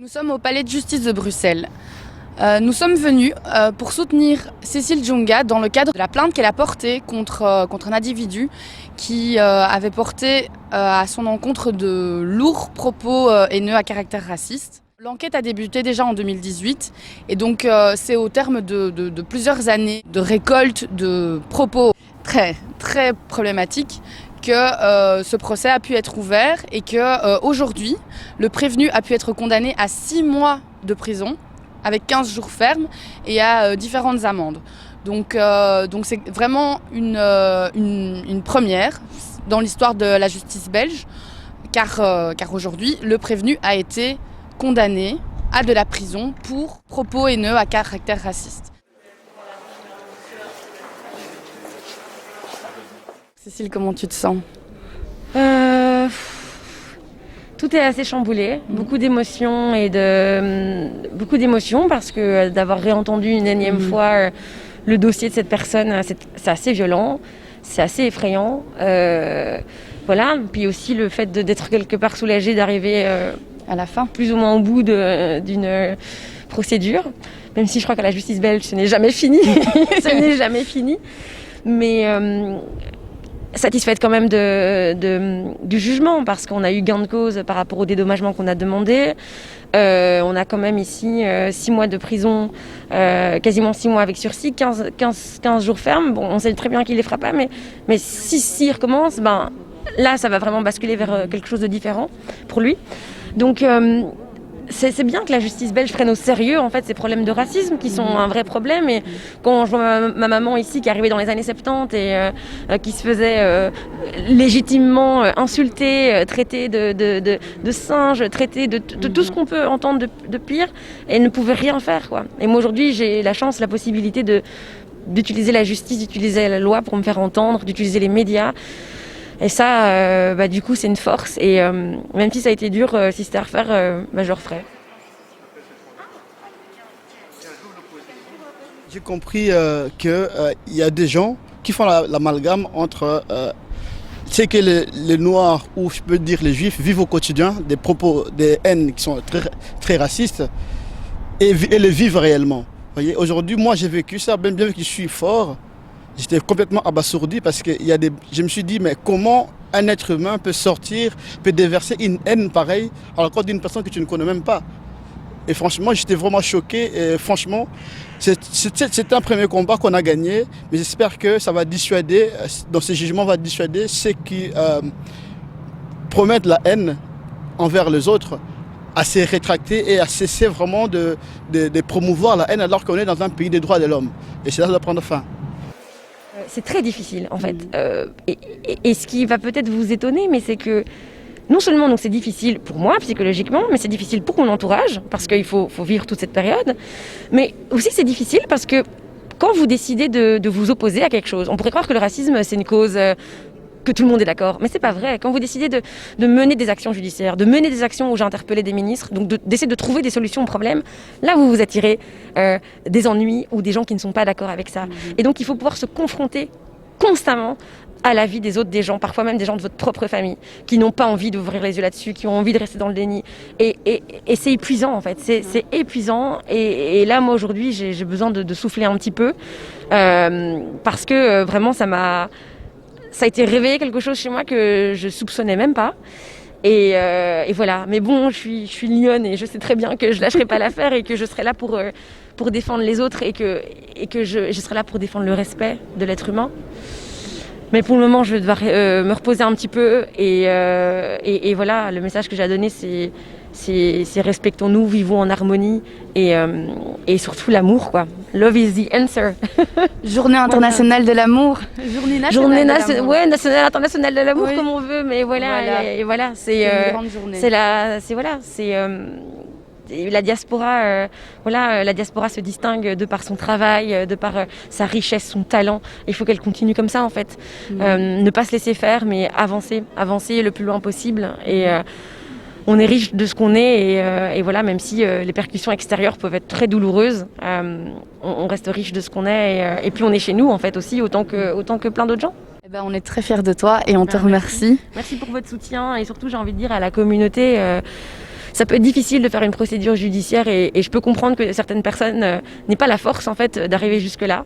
Nous sommes au Palais de justice de Bruxelles. Nous sommes venus pour soutenir Cécile Djonga dans le cadre de la plainte qu'elle a portée contre un individu qui avait porté à son encontre de lourds propos haineux à caractère raciste. L'enquête a débuté déjà en 2018 et donc c'est au terme de plusieurs années de récolte de propos très problématiques que ce procès a pu être ouvert et que aujourd'hui le prévenu a pu être condamné à 6 mois de prison avec 15 jours fermes et à différentes amendes. Donc c'est vraiment une première dans l'histoire de la justice belge car aujourd'hui le prévenu a été condamné à de la prison pour propos haineux à caractère raciste. Cécile, comment tu te sens ? Tout est assez chamboulé, beaucoup d'émotions parce que d'avoir réentendu une énième fois le dossier de cette personne, c'est assez violent, c'est assez effrayant. Voilà, puis aussi le fait d'être quelque part soulagé d'arriver à la fin, plus ou moins au bout d'une procédure, même si je crois qu'à la justice belge, ce n'est jamais fini. Ce n'est jamais fini. Mais satisfaite quand même du jugement, parce qu'on a eu gain de cause par rapport au dédommagement qu'on a demandé. On a quand même ici 6 mois de prison, quasiment 6 mois avec sursis, 15 jours fermes. Bon, on sait très bien qu'il les fera pas, mais s'il recommence, là, ça va vraiment basculer vers quelque chose de différent pour lui. Donc, c'est bien que la justice belge prenne au sérieux en fait ces problèmes de racisme qui sont un vrai problème. Et quand je vois ma maman ici qui est arrivée dans les années 70 et qui se faisait légitimement insulter, traiter de singe, traiter de tout ce qu'on peut entendre de pire, et ne pouvait rien faire, quoi. Et moi aujourd'hui j'ai la chance, la possibilité d'utiliser la justice, d'utiliser la loi pour me faire entendre, d'utiliser les médias. Et ça, du coup, c'est une force. Et même si ça a été dur, si c'était à refaire, je le referais. J'ai compris qu'il y a des gens qui font l'amalgame entre ce que les Noirs, ou je peux dire les Juifs, vivent au quotidien, des propos, des haines qui sont très racistes, et les vivent réellement. Vous voyez, aujourd'hui, moi, j'ai vécu ça, bien que je suis fort. J'étais complètement abasourdi parce que je me suis dit, mais comment un être humain peut déverser une haine pareille à l'encontre d'une personne que tu ne connais même pas. Et franchement, j'étais vraiment choqué. Et franchement, c'est un premier combat qu'on a gagné, mais j'espère que ça va dissuader, dans ce jugement, va dissuader ceux qui promettent la haine envers les autres à se rétracter et à cesser vraiment de promouvoir la haine alors qu'on est dans un pays des droits de l'homme. Et c'est là que ça doit prendre fin. C'est très difficile en fait. Et ce qui va peut-être vous étonner, mais c'est que non seulement donc c'est difficile pour moi psychologiquement, mais c'est difficile pour mon entourage parce qu'il faut vivre toute cette période. Mais aussi c'est difficile parce que quand vous décidez de vous opposer à quelque chose, on pourrait croire que le racisme c'est une cause que tout le monde est d'accord, mais c'est pas vrai. Quand vous décidez de mener des actions judiciaires, de mener des actions où j'ai interpellé des ministres, donc d'essayer de trouver des solutions aux problèmes, là vous vous attirez des ennuis ou des gens qui ne sont pas d'accord avec ça. Et donc il faut pouvoir se confronter constamment à la vie des autres, des gens, parfois même des gens de votre propre famille, qui n'ont pas envie d'ouvrir les yeux là-dessus, qui ont envie de rester dans le déni. Et c'est épuisant en fait, c'est épuisant. Et là moi aujourd'hui j'ai besoin de souffler un petit peu parce que vraiment ça a été réveillé quelque chose chez moi que je soupçonnais même pas. Et voilà. Mais bon, je suis lionne et je sais très bien que je lâcherai pas l'affaire et que je serai là pour défendre les autres et que je serai là pour défendre le respect de l'être humain. Mais pour le moment, je vais devoir me reposer un petit peu et voilà. Le message que j'ai à donner, c'est respectons-nous, vivons en harmonie et surtout l'amour, quoi. Love is the answer. Journée internationale de l'amour. Journée nationale, internationale de l'amour, oui. Comme on veut, mais voilà, c'est une grande journée. La diaspora, la diaspora se distingue de par son travail, de par sa richesse, son talent. Il faut qu'elle continue comme ça en fait. Ne pas se laisser faire, mais avancer le plus loin possible. Et on est riche de ce qu'on est et voilà, même si les percussions extérieures peuvent être très douloureuses, on reste riche de ce qu'on est et puis on est chez nous en fait aussi autant que plein d'autres gens. On est très fiers de toi et on te remercie. Merci pour votre soutien et surtout j'ai envie de dire à la communauté ça peut être difficile de faire une procédure judiciaire et je peux comprendre que certaines personnes n'aient pas la force en fait d'arriver jusque-là.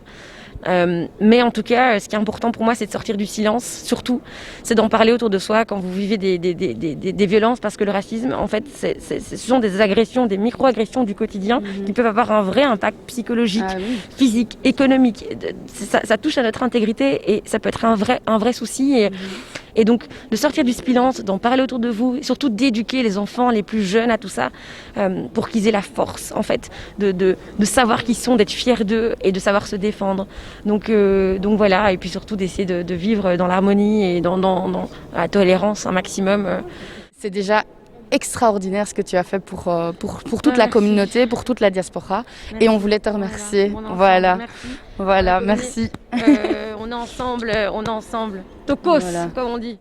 Mais en tout cas, ce qui est important pour moi, c'est de sortir du silence, surtout, c'est d'en parler autour de soi quand vous vivez des violences, parce que le racisme, en fait, ce sont des agressions, des micro-agressions du quotidien qui peuvent avoir un vrai impact psychologique, physique, économique. Ça touche à notre intégrité et ça peut être un vrai souci. Et donc, de sortir du silence, d'en parler autour de vous, et surtout d'éduquer les enfants les plus jeunes à tout ça, pour qu'ils aient la force, en fait, de savoir qui sont, d'être fiers d'eux et de savoir se défendre. Donc voilà, et puis surtout d'essayer de vivre dans l'harmonie et dans la tolérance un maximum. C'est déjà extraordinaire ce que tu as fait pour toute la communauté, pour toute la diaspora. Merci. Et on voulait te remercier. Voilà. Merci. On est ensemble. Tokos, comme on dit.